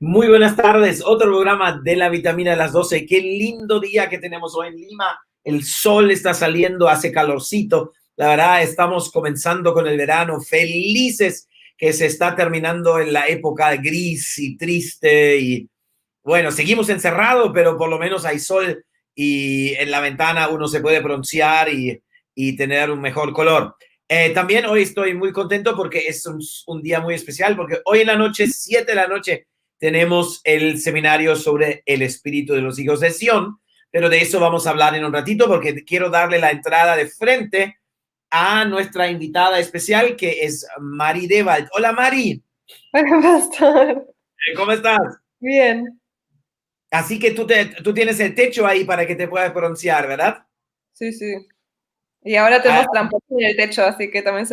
Muy buenas tardes, otro programa de la vitamina de las 12. Qué lindo día que tenemos hoy en Lima. El sol está saliendo, hace calorcito. La verdad, estamos comenzando con el verano, felices que se está terminando en la época gris y triste. Y bueno, seguimos encerrados, pero por lo menos hay sol y en la ventana uno se puede broncear y tener un mejor color. También hoy estoy muy contento porque es un día muy especial, porque hoy en la noche, 7 de la noche, tenemos el seminario sobre el espíritu de los hijos de Sión, pero de eso vamos a hablar en un ratito porque quiero darle la entrada de frente a nuestra invitada especial que es Mari Devald. Hola Mari. Hola, pastor. ¿Cómo estás? Bien. Así que tú tienes el techo ahí para que te puedas pronunciar, ¿verdad? Sí, sí. Y ahora Ah, tenemos trampolín en el techo, así que también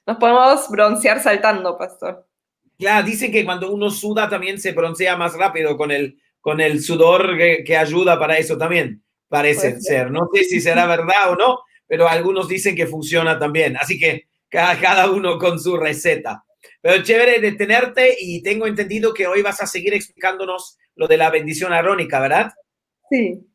nos podemos broncear saltando, pastor. claro, dicen que cuando uno suda también se broncea más rápido con el sudor que ayuda para eso también, Puede parece ser. ser. No sé si será verdad o no, pero algunos dicen que funciona también. Así que cada uno con su receta. Pero chévere de tenerte y tengo entendido que hoy vas a seguir explicándonos lo de la bendición arónica, ¿verdad? Sí.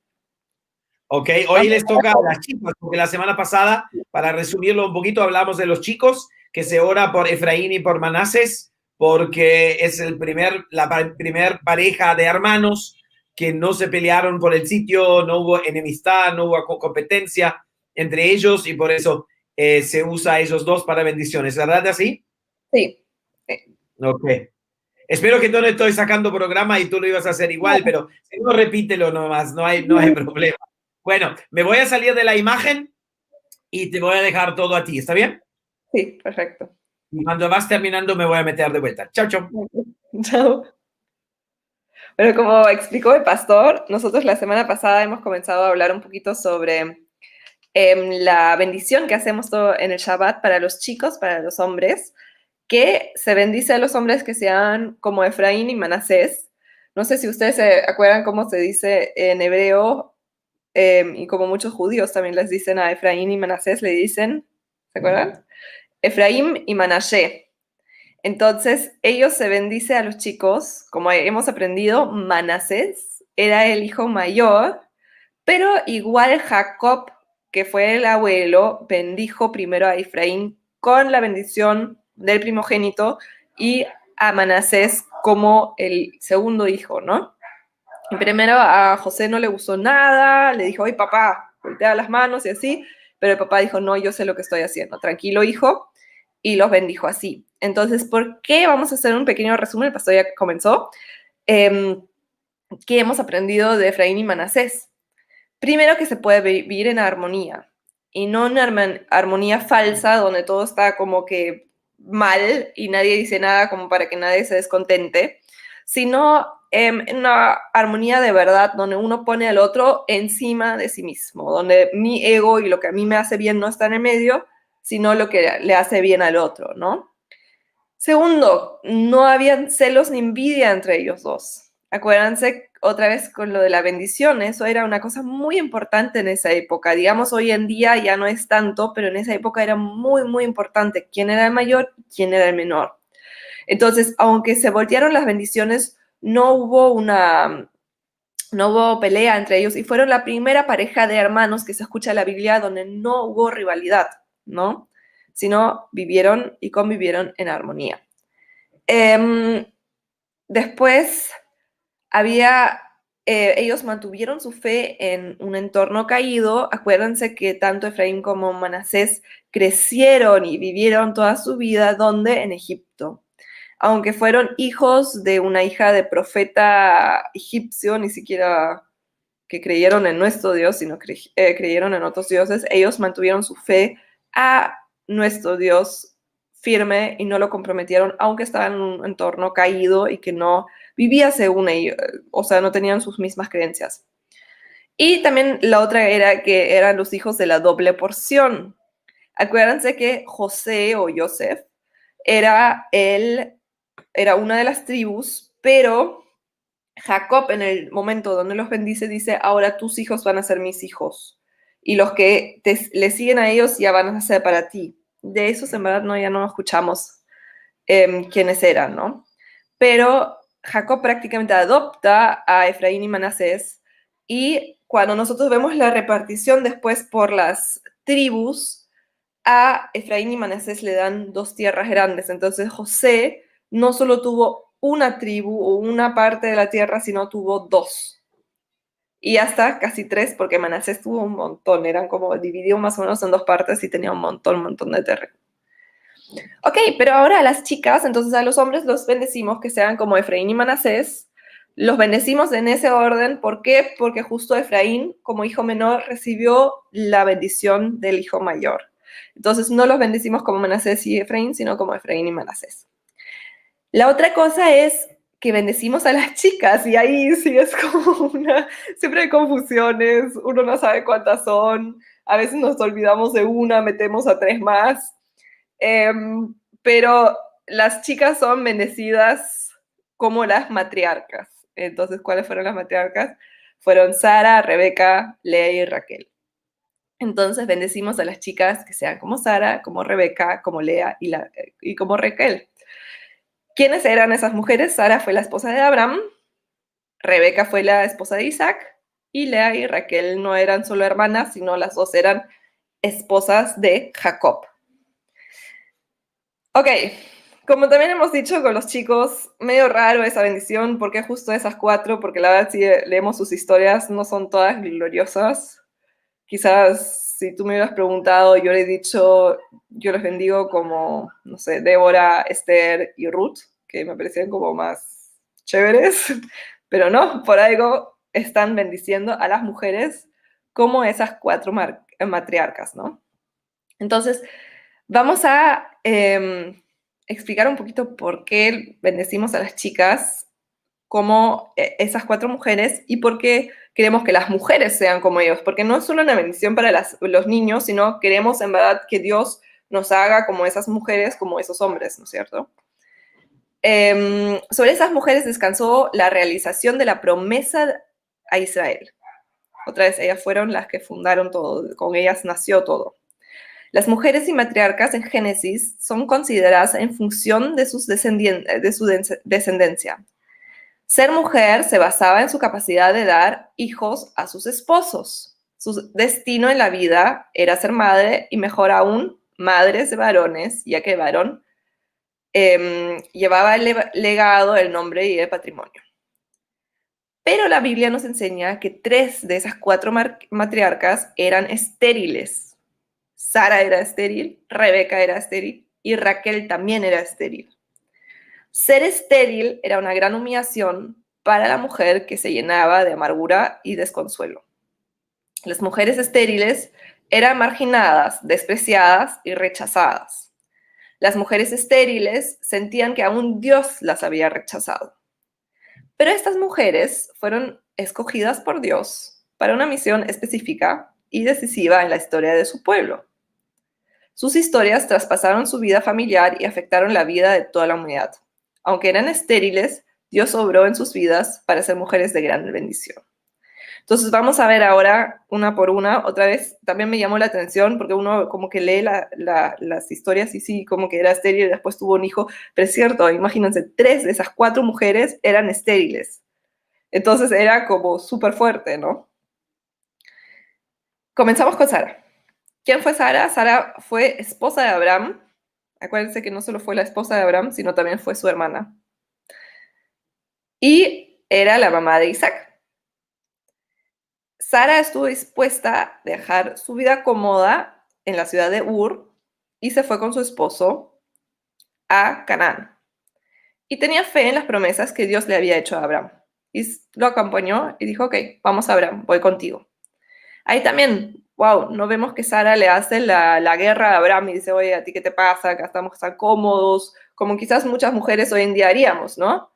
Ok, hoy les toca a las chicas, porque la semana pasada, para resumirlo un poquito, hablamos de los chicos, que se ora por Efraín y por Manases, porque es la primer pareja de hermanos que no se pelearon por el sitio, no hubo enemistad, no hubo competencia entre ellos y por eso se usa a ellos dos para bendiciones. ¿Verdad así? Sí. Sí. Ok. Espero que no le estoy sacando programa y tú lo ibas a hacer igual, pero si no, repítelo nomás, no hay problema. Bueno, me voy a salir de la imagen y te voy a dejar todo a ti, ¿está bien? Sí, perfecto. Y cuando vas terminando me voy a meter de vuelta. Chao, chao. Chao. Bueno, como explicó el pastor, nosotros la semana pasada hemos comenzado a hablar un poquito sobre la bendición que hacemos en el Shabbat para los chicos, para los hombres, que se bendice a los hombres que sean como Efraín y Manasés. No sé si ustedes se acuerdan cómo se dice en hebreo, y como muchos judíos también les dicen a Efraín y Manasés, le dicen, ¿se acuerdan? Efraín y Manashe. Entonces, ellos se bendice a los chicos, como hemos aprendido, Manasés era el hijo mayor, pero igual Jacob, que fue el abuelo, bendijo primero a Efraín con la bendición del primogénito y a Manasés como el segundo hijo, ¿no? Y primero a José no le gustó nada, le dijo, oye papá, voltea las manos y así, pero el papá dijo, no, yo sé lo que estoy haciendo, tranquilo hijo, y los bendijo así. Entonces, ¿por qué? Vamos a hacer un pequeño resumen, el pastor ya comenzó. Eh, ¿Qué hemos aprendido de Efraín y Manasés? Primero que se puede vivir en armonía, y no una armonía falsa donde todo está como que mal y nadie dice nada como para que nadie se descontente, sino en una armonía de verdad donde uno pone al otro encima de sí mismo, donde mi ego y lo que a mí me hace bien no está en el medio, sino lo que le hace bien al otro, ¿no? Segundo, no habían celos ni envidia entre ellos dos. Acuérdense otra vez con lo de la bendición, eso era una cosa muy importante en esa época. Digamos, hoy en día ya no es tanto, pero en esa época era muy, muy importante quién era el mayor y quién era el menor. Entonces, aunque se voltearon las bendiciones, no hubo pelea entre ellos y fueron la primera pareja de hermanos que se escucha en la Biblia donde no hubo rivalidad, ¿no? Sino vivieron y convivieron en armonía. Em, Después ellos mantuvieron su fe en un entorno caído. Acuérdense que tanto Efraín como Manasés crecieron y vivieron toda su vida, ¿donde? En Egipto. Aunque fueron hijos de una hija de profeta egipcio, ni siquiera que creyeron en nuestro Dios, sino creyeron en otros dioses, ellos mantuvieron su fe a nuestro Dios firme y no lo comprometieron, aunque estaban en un entorno caído y que no vivía según ellos, o sea, no tenían sus mismas creencias. Y también la otra era que eran los hijos de la doble porción. Acuérdense que José o Joseph era, era una de las tribus, pero Jacob en el momento donde los bendice dice, ahora tus hijos van a ser mis hijos y los que le siguen a ellos ya van a ser para ti. De esos en verdad no, ya no escuchamos quiénes eran, ¿no? Pero Jacob prácticamente adopta a Efraín y Manasés, y cuando nosotros vemos la repartición después por las tribus, a Efraín y Manasés le dan 2 tierras grandes. Entonces José no solo tuvo una tribu o una parte de la tierra, sino tuvo 2. Y hasta casi 3, porque Manasés tuvo un montón, eran como dividido más o menos en 2 partes y tenía un montón de terreno. Ok, pero ahora a las chicas, entonces a los hombres los bendecimos que sean como Efraín y Manasés. Los bendecimos en ese orden. ¿Por qué? Porque justo Efraín, como hijo menor, recibió la bendición del hijo mayor. Entonces no los bendecimos como Manasés y Efraín, sino como Efraín y Manasés. La otra cosa es que bendecimos a las chicas, y ahí sí es como siempre hay confusiones, uno no sabe cuántas son, a veces nos olvidamos de una, metemos a 3 más. Pero las chicas son bendecidas como las matriarcas. Entonces, ¿cuáles fueron las matriarcas? Fueron Sara, Rebeca, Lea y Raquel. Entonces, bendecimos a las chicas que sean como Sara, como Rebeca, como Lea y como Raquel. ¿Quiénes eran esas mujeres? Sara fue la esposa de Abraham, Rebeca fue la esposa de Isaac, y Lea y Raquel no eran solo hermanas, sino las dos eran esposas de Jacob. Ok, como también hemos dicho con los chicos, medio raro esa bendición, porque justo esas 4, porque la verdad si leemos sus historias no son todas gloriosas. Quizás si tú me hubieras preguntado, yo le he dicho, yo les bendigo como, no sé, Débora, Esther y Ruth, que me parecían como más chéveres, pero no, por algo están bendiciendo a las mujeres como esas 4 matriarcas, ¿no? Entonces, vamos a explicar un poquito por qué bendecimos a las chicas como esas 4 mujeres y por qué queremos que las mujeres sean como ellos. Porque no es solo una bendición para los niños, sino queremos en verdad que Dios nos haga como esas mujeres, como esos hombres, ¿no es cierto? Sobre esas mujeres descansó la realización de la promesa a Israel. Otra vez, ellas fueron las que fundaron todo, con ellas nació todo. Las mujeres y matriarcas en Génesis son consideradas en función de su descendencia. Ser mujer se basaba en su capacidad de dar hijos a sus esposos. Su destino en la vida era ser madre y mejor aún, madres de varones, ya que el varón llevaba el legado, el nombre y el patrimonio. Pero la Biblia nos enseña que 3 de esas 4 matriarcas eran estériles. Sara era estéril, Rebeca era estéril y Raquel también era estéril. Ser estéril era una gran humillación para la mujer que se llenaba de amargura y desconsuelo. Las mujeres estériles eran marginadas, despreciadas y rechazadas. Las mujeres estériles sentían que aún Dios las había rechazado. Pero estas mujeres fueron escogidas por Dios para una misión específica y decisiva en la historia de su pueblo. Sus historias traspasaron su vida familiar y afectaron la vida de toda la humanidad. Aunque eran estériles, Dios obró en sus vidas para ser mujeres de gran bendición. Entonces vamos a ver ahora una por una. Otra vez también me llamó la atención porque uno como que lee las historias y sí, como que era estéril y después tuvo un hijo. Pero es cierto, imagínense, 3 de esas 4 mujeres eran estériles. Entonces era como súper fuerte, ¿no? Comenzamos con Sara. ¿Quién fue Sara? Sara fue esposa de Abraham. Acuérdense que no solo fue la esposa de Abraham, sino también fue su hermana. Y era la mamá de Isaac. Sara estuvo dispuesta a dejar su vida cómoda en la ciudad de Ur y se fue con su esposo a Canaán. Y tenía fe en las promesas que Dios le había hecho a Abraham. Y lo acompañó y dijo, ok, vamos a Abraham, voy contigo. Ahí también, wow, no vemos que Sara le hace la guerra a Abraham y dice, oye, ¿a ti qué te pasa? Acá estamos tan cómodos, como quizás muchas mujeres hoy en día haríamos, ¿no?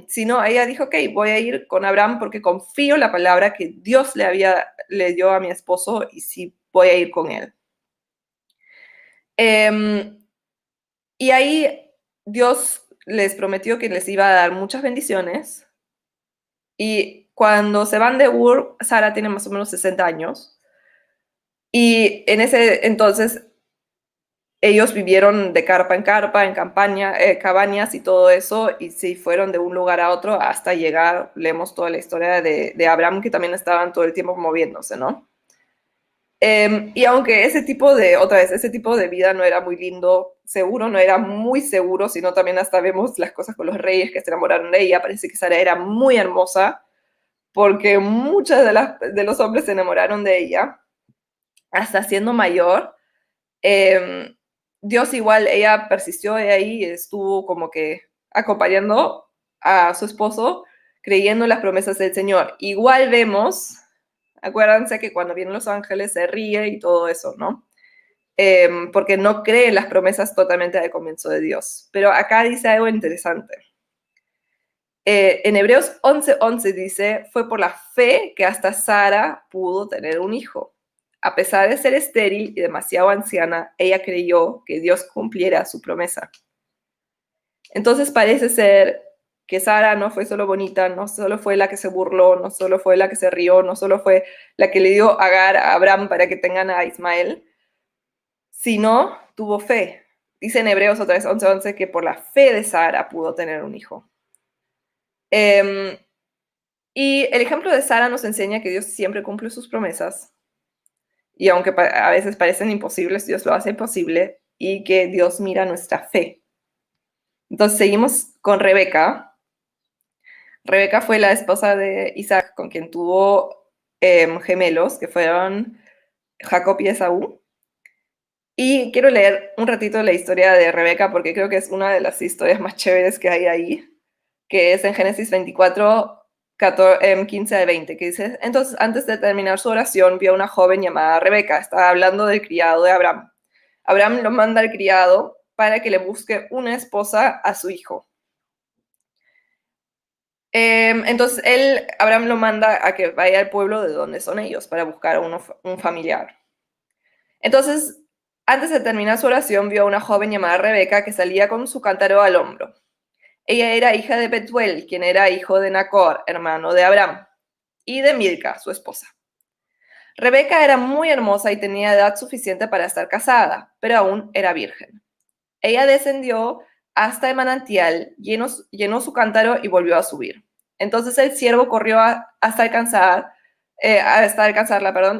Sino ella dijo, ok, voy a ir con Abraham porque confío en la palabra que Dios le dio a mi esposo y sí voy a ir con él. Y ahí Dios les prometió que les iba a dar muchas bendiciones. Y cuando se van de Ur, Sara tiene más o menos 60 años. Y en ese entonces ellos vivieron de carpa en carpa, en cabañas y todo eso, y se fueron de un lugar a otro hasta llegar, leemos toda la historia de Abraham, que también estaban todo el tiempo moviéndose, ¿no? Y aunque ese tipo de vida no era muy lindo, seguro, no era muy seguro, sino también hasta vemos las cosas con los reyes que se enamoraron de ella, parece que Sara era muy hermosa, porque muchos de los hombres se enamoraron de ella, hasta siendo mayor. Eh, Dios igual, ella persistió ahí y estuvo como que acompañando a su esposo, creyendo en las promesas del Señor. Igual vemos, acuérdense que cuando vienen los ángeles se ríe y todo eso, ¿no? Porque no cree en las promesas totalmente al comienzo de Dios. Pero acá dice algo interesante. En Hebreos 11:11 dice, fue por la fe que hasta Sara pudo tener un hijo. A pesar de ser estéril y demasiado anciana, ella creyó que Dios cumpliera su promesa. Entonces parece ser que Sara no fue solo bonita, no solo fue la que se burló, no solo fue la que se rió, no solo fue la que le dio Agar a Abraham para que tengan a Ismael, sino tuvo fe. Dice en Hebreos otra vez 11:11 que por la fe de Sara pudo tener un hijo. Y el ejemplo de Sara nos enseña que Dios siempre cumple sus promesas. Y aunque a veces parecen imposibles, Dios lo hace posible y que Dios mira nuestra fe. Entonces seguimos con Rebeca. Rebeca fue la esposa de Isaac, con quien tuvo gemelos, que fueron Jacob y Esaú. Y quiero leer un ratito la historia de Rebeca porque creo que es una de las historias más chéveres que hay ahí, que es en Génesis 24, 15 al 20, que dice, entonces antes de terminar su oración vio a una joven llamada Rebeca, estaba hablando del criado de Abraham. Abraham lo manda al criado para que le busque una esposa a su hijo. Entonces Abraham lo manda a que vaya al pueblo de donde son ellos para buscar a un familiar. Entonces, antes de terminar su oración, vio a una joven llamada Rebeca que salía con su cántaro al hombro. Ella era hija de Betuel, quien era hijo de Nacor, hermano de Abraham, y de Milca, su esposa. Rebeca era muy hermosa y tenía edad suficiente para estar casada, pero aún era virgen. Ella descendió hasta el manantial, llenó su cántaro y volvió a subir. Entonces el siervo corrió hasta alcanzarla,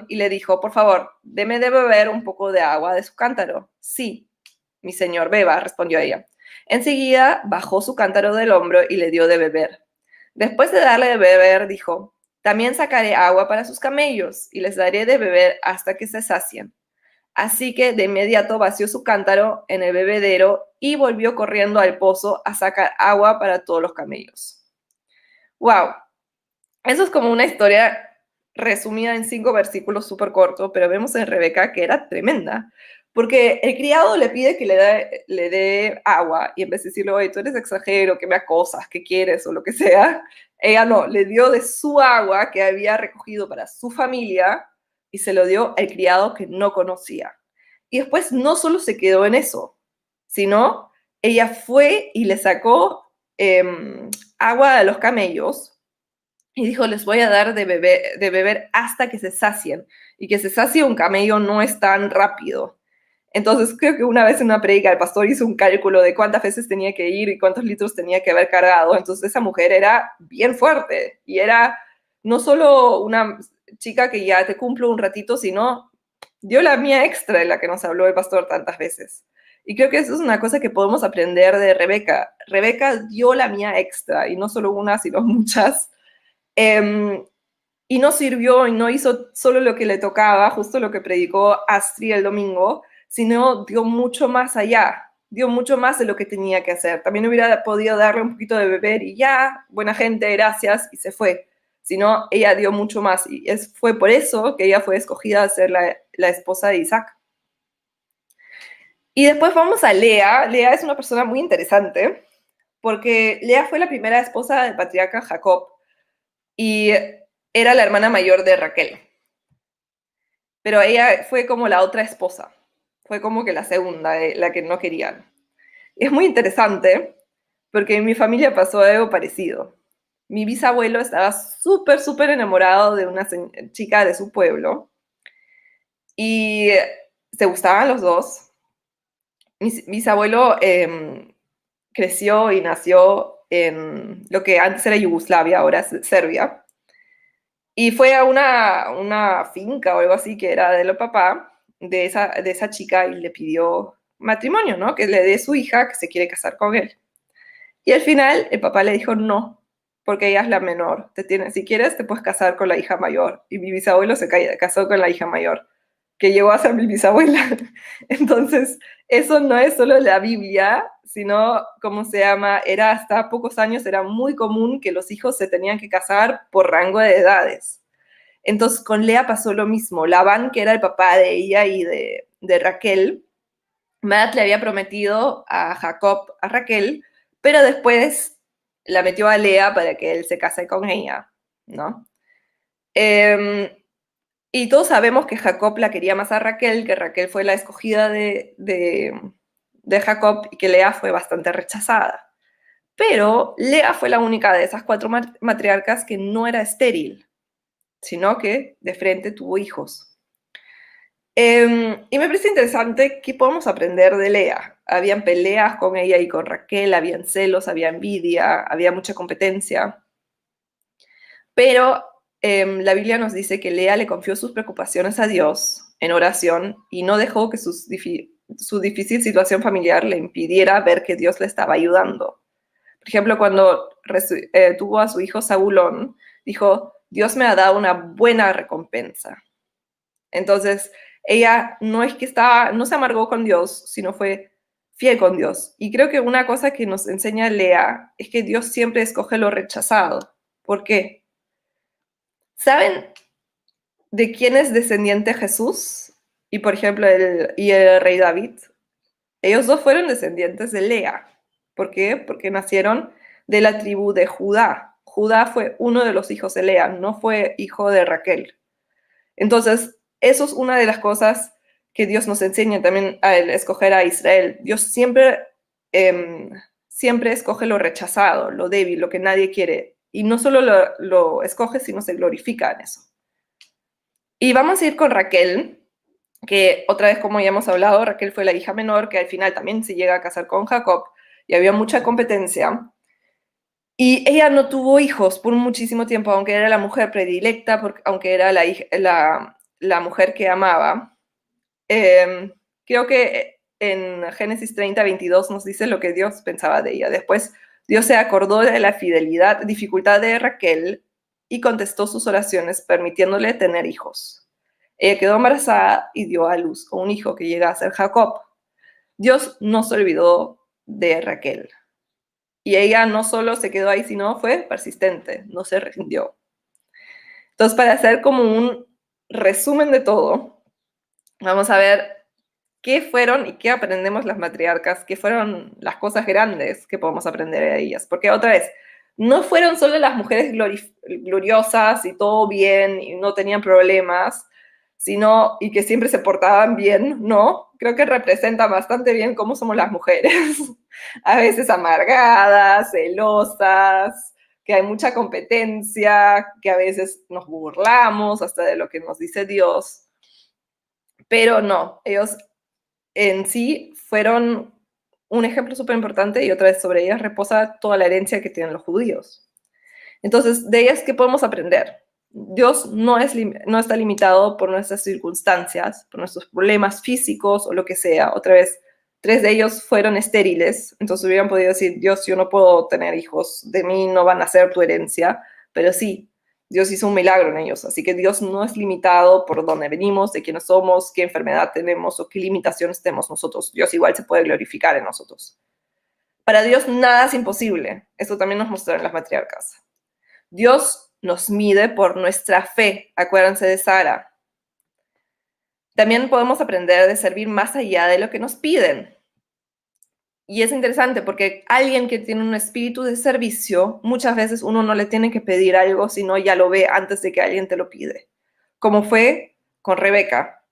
y le dijo, por favor, deme de beber un poco de agua de su cántaro. Sí, mi señor, beba, respondió ella. Enseguida bajó su cántaro del hombro y le dio de beber. Después de darle de beber, dijo, también sacaré agua para sus camellos y les daré de beber hasta que se sacien. Así que de inmediato vació su cántaro en el bebedero y volvió corriendo al pozo a sacar agua para todos los camellos. ¡Wow! Eso es como una historia resumida en 5 versículos súper cortos, pero vemos en Rebeca que era tremenda, porque el criado le pide que le dé agua y en vez de decirle, oye, tú eres extranjero, que me acosas, que quieres o lo que sea, ella no, le dio de su agua que había recogido para su familia y se lo dio al criado que no conocía. Y después no solo se quedó en eso, sino ella fue y le sacó agua a los camellos y dijo, les voy a dar de beber hasta que se sacien. Y que se sacie un camello no es tan rápido. Entonces creo que una vez en una predica el pastor hizo un cálculo de cuántas veces tenía que ir y cuántos litros tenía que haber cargado. Entonces esa mujer era bien fuerte y era no solo una chica que ya te cumplo un ratito, sino dio la mía extra de la que nos habló el pastor tantas veces. Y creo que eso es una cosa que podemos aprender de Rebeca. Rebeca dio la mía extra y no solo una, sino muchas. Y no sirvió y no hizo solo lo que le tocaba, justo lo que predicó Astrid el domingo, sino dio mucho más allá, dio mucho más de lo que tenía que hacer. También hubiera podido darle un poquito de beber y ya, buena gente, gracias, y se fue. Sino ella dio mucho más y fue por eso que ella fue escogida a ser la esposa de Isaac. Y después vamos a Lea. Lea es una persona muy interesante porque Lea fue la primera esposa del patriarca Jacob y era la hermana mayor de Raquel. Pero ella fue como la otra esposa. Fue como que la segunda, la que no querían. Es muy interesante porque en mi familia pasó algo parecido. Mi bisabuelo estaba súper, súper enamorado de una chica de su pueblo y se gustaban los dos. Mi bisabuelo creció y nació en lo que antes era Yugoslavia, ahora es Serbia. Y fue a una finca o algo así que era de los papá de esa chica y le pidió matrimonio, ¿no? Que le dé su hija, que se quiere casar con él. Y al final el papá le dijo no, porque ella es la menor. Si quieres, te puedes casar con la hija mayor. Y mi bisabuelo se casó con la hija mayor, que llegó a ser mi bisabuela. Entonces, eso no es solo la Biblia, sino, ¿cómo se llama? Era hasta pocos años, era muy común que los hijos se tenían que casar por rango de edades. Entonces, con Lea pasó lo mismo. Labán, que era el papá de ella y de Raquel, Matt le había prometido a Jacob a Raquel, pero después la metió a Lea para que él se case con ella, ¿no? Y todos sabemos que Jacob la quería más a Raquel, que Raquel fue la escogida de Jacob y que Lea fue bastante rechazada. Pero Lea fue la única de esas 4 matriarcas que no era estéril, sino que de frente tuvo hijos. Y me parece interesante qué podemos aprender de Lea. Habían peleas con ella y con Raquel, habían celos, había envidia, había mucha competencia. Pero la Biblia nos dice que Lea le confió sus preocupaciones a Dios en oración y no dejó que su difícil situación familiar le impidiera ver que Dios le estaba ayudando. Por ejemplo, cuando tuvo a su hijo Saúlón, dijo, Dios me ha dado una buena recompensa. Entonces, ella no es que no se amargó con Dios, sino fue fiel con Dios. Y creo que una cosa que nos enseña Lea es que Dios siempre escoge lo rechazado. ¿Por qué? ¿Saben de quién es descendiente Jesús? Y por ejemplo, el rey David. Ellos dos fueron descendientes de Lea. ¿Por qué? Porque nacieron de la tribu de Judá. Judá fue uno de los hijos de Lea, no fue hijo de Raquel. Entonces, eso es una de las cosas que Dios nos enseña también al escoger a Israel. Dios siempre escoge lo rechazado, lo débil, lo que nadie quiere. Y no solo lo escoge, sino se glorifica en eso. Y vamos a ir con Raquel, que otra vez, como ya hemos hablado, Raquel fue la hija menor, que al final también se llega a casar con Jacob, y había mucha competencia. Y ella no tuvo hijos por muchísimo tiempo, aunque era la mujer predilecta, aunque era la mujer que amaba. Creo que en Génesis 30:22 nos dice lo que Dios pensaba de ella. Después Dios se acordó de la dificultad de Raquel y contestó sus oraciones permitiéndole tener hijos. Ella quedó embarazada y dio a luz a un hijo que llega a ser Jacob. Dios no se olvidó de Raquel. Y ella no solo se quedó ahí, sino fue persistente, no se rindió. Entonces, para hacer como un resumen de todo, vamos a ver qué fueron y qué aprendemos las matriarcas, qué fueron las cosas grandes que podemos aprender de ellas. Porque otra vez, no fueron solo las mujeres gloriosas y todo bien y no tenían problemas, sino y que siempre se portaban bien, ¿no? Creo que representa bastante bien cómo somos las mujeres. A veces amargadas, celosas, que hay mucha competencia, que a veces nos burlamos hasta de lo que nos dice Dios. Pero no, ellos en sí fueron un ejemplo súper importante y otra vez sobre ellas reposa toda la herencia que tienen los judíos. Entonces, de ellas, ¿qué podemos aprender? Dios no está limitado por nuestras circunstancias, por nuestros problemas físicos o lo que sea. Otra vez, 3 de ellos fueron estériles, entonces hubieran podido decir, Dios, yo no puedo tener hijos, de mí no van a ser tu herencia, pero sí, Dios hizo un milagro en ellos, así que Dios no es limitado por dónde venimos, de quiénes somos, qué enfermedad tenemos o qué limitaciones tenemos nosotros. Dios igual se puede glorificar en nosotros. Para Dios nada es imposible, eso también nos mostraron las matriarcas. Dios nos mide por nuestra fe, acuérdense de Sara. También podemos aprender de servir más allá de lo que nos piden. Y es interesante porque alguien que tiene un espíritu de servicio, muchas veces uno no le tiene que pedir algo, sino ya lo ve antes de que alguien te lo pide. Como fue con Rebeca.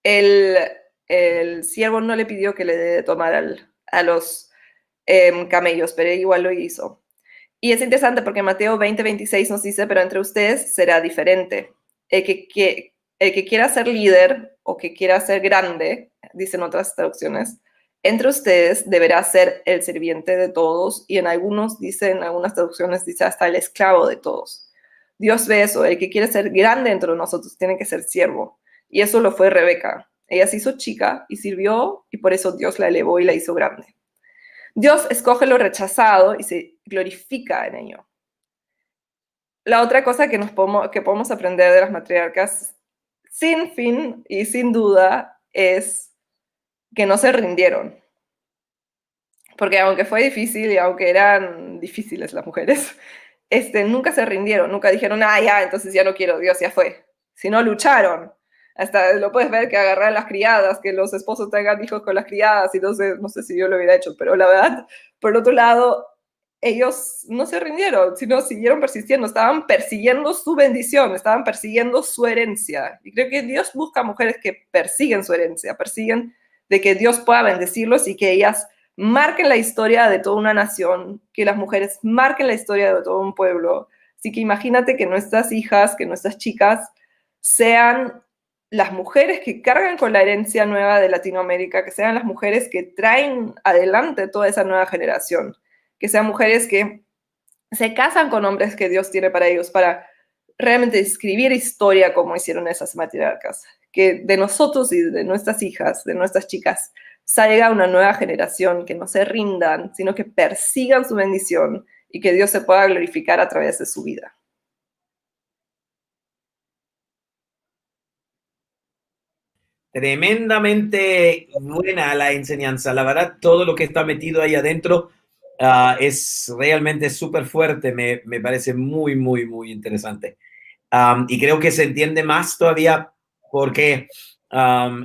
El siervo no le pidió que le dé de tomar a los camellos, pero igual lo hizo. Y es interesante porque Mateo 20:26 nos dice, pero entre ustedes será diferente. El que quiera ser líder o que quiera ser grande, dicen otras traducciones, entre ustedes deberá ser el sirviente de todos, y en algunas traducciones dice hasta el esclavo de todos. Dios ve eso, el que quiere ser grande entre nosotros tiene que ser siervo. Y eso lo fue Rebeca. Ella se hizo chica y sirvió, y por eso Dios la elevó y la hizo grande. Dios escoge lo rechazado y se glorifica en ello. La otra cosa que podemos aprender de las matriarcas, sin fin y sin duda, es que no se rindieron. Porque aunque fue difícil y aunque eran difíciles las mujeres, nunca se rindieron, nunca dijeron, ya, entonces ya no quiero, Dios, ya fue. Sino lucharon. Hasta lo puedes ver que agarran las criadas, que los esposos tengan hijos con las criadas, y entonces no sé si yo lo hubiera hecho, pero la verdad, por otro lado, ellos no se rindieron, sino siguieron persistiendo, estaban persiguiendo su bendición, estaban persiguiendo su herencia. Y creo que Dios busca mujeres que persiguen su herencia, persiguen de que Dios pueda bendecirlos y que ellas marquen la historia de toda una nación, que las mujeres marquen la historia de todo un pueblo. Así que imagínate que nuestras hijas, que nuestras chicas sean las mujeres que cargan con la herencia nueva de Latinoamérica, que sean las mujeres que traen adelante toda esa nueva generación, que sean mujeres que se casan con hombres que Dios tiene para ellos, para realmente escribir historia como hicieron esas matriarcas, que de nosotros y de nuestras hijas, de nuestras chicas, salga una nueva generación, que no se rindan, sino que persigan su bendición y que Dios se pueda glorificar a través de su vida. Tremendamente buena la enseñanza. La verdad, todo lo que está metido ahí adentro es realmente súper fuerte. Me parece muy, muy, muy interesante. Y creo que se entiende más todavía porque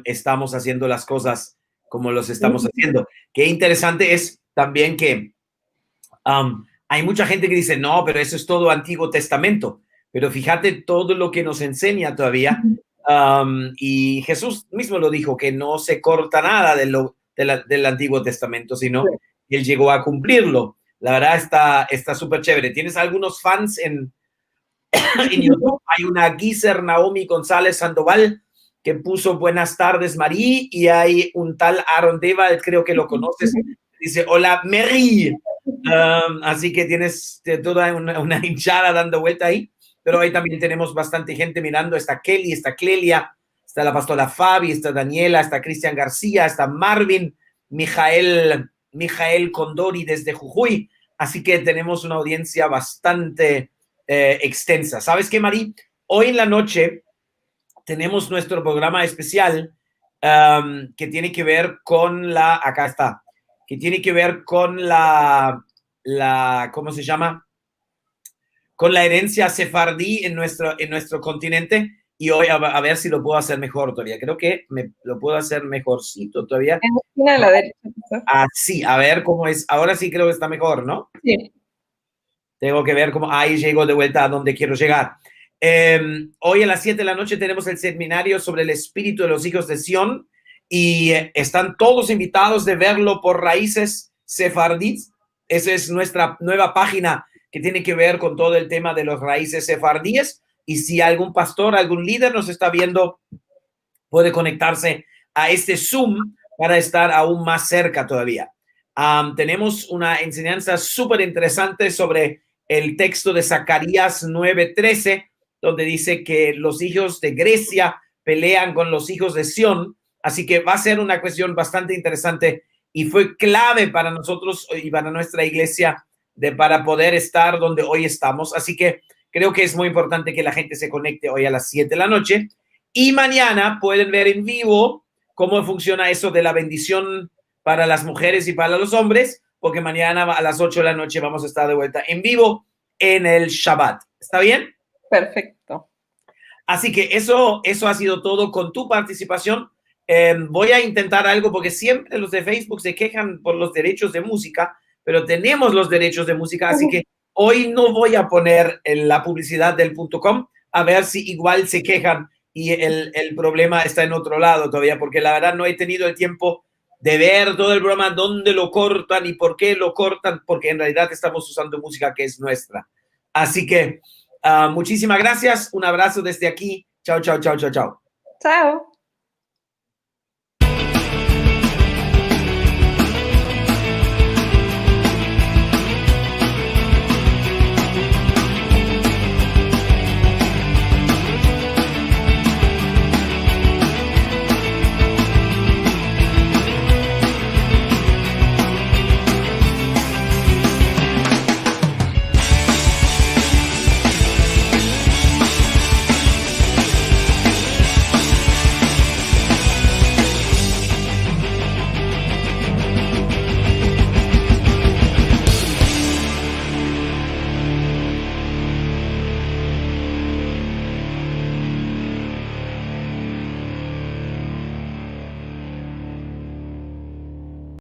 estamos haciendo las cosas como los estamos haciendo. Qué interesante es también que hay mucha gente que dice, no, pero eso es todo Antiguo Testamento. Pero fíjate todo lo que nos enseña todavía. Y Jesús mismo lo dijo, que no se corta nada del Antiguo Testamento, sino que él llegó a cumplirlo. La verdad está súper chévere. ¿Tienes algunos fans en YouTube? Hay una Guiser Naomi González Sandoval que puso buenas tardes, Marí, y hay un tal Aaron Deva, creo que lo conoces, dice, hola, Mary. Así que tienes toda una hinchada dando vuelta ahí, pero ahí también tenemos bastante gente mirando. Está Kelly, está Clelia, está la pastora Fabi, está Daniela, está Cristian García, está Marvin, Mijael Condori desde Jujuy. Así que tenemos una audiencia bastante extensa. ¿Sabes qué, Marí? Hoy en la noche tenemos nuestro programa especial que tiene que ver con acá está, que tiene que ver con ¿cómo se llama? Con la herencia sefardí en nuestro continente. Y hoy a ver si lo puedo hacer mejor todavía. Creo que lo puedo hacer mejorcito todavía. En la esquina de la derecha. Sí, a ver cómo es. Ahora sí creo que está mejor, ¿no? Sí. Tengo que ver cómo ahí llego de vuelta a donde quiero llegar. Hoy a las 7 de la noche tenemos el seminario sobre el espíritu de los hijos de Sión y están todos invitados de verlo por Raíces Sefardíes. Esa es nuestra nueva página que tiene que ver con todo el tema de los raíces sefardíes. Y si algún pastor, algún líder nos está viendo, puede conectarse a este Zoom para estar aún más cerca todavía. Tenemos una enseñanza súper interesante sobre el texto de Zacarías 9:13, donde dice que los hijos de Grecia pelean con los hijos de Sión. Así que va a ser una cuestión bastante interesante y fue clave para nosotros y para nuestra iglesia para poder estar donde hoy estamos. Así que creo que es muy importante que la gente se conecte hoy a las 7 de la noche. Y mañana pueden ver en vivo cómo funciona eso de la bendición para las mujeres y para los hombres, porque mañana a las 8 de la noche vamos a estar de vuelta en vivo en el Shabbat. ¿Está bien? Perfecto. Así que eso ha sido todo con tu participación. Voy a intentar algo porque siempre los de Facebook se quejan por los derechos de música, pero tenemos los derechos de música, así que hoy no voy a poner en la publicidad del .com, a ver si igual se quejan y el problema está en otro lado todavía, porque la verdad no he tenido el tiempo de ver todo el programa, dónde lo cortan y por qué lo cortan, porque en realidad estamos usando música que es nuestra. Así que muchísimas gracias, un abrazo desde aquí. Chao, chao, chao, chao, chao. Chao.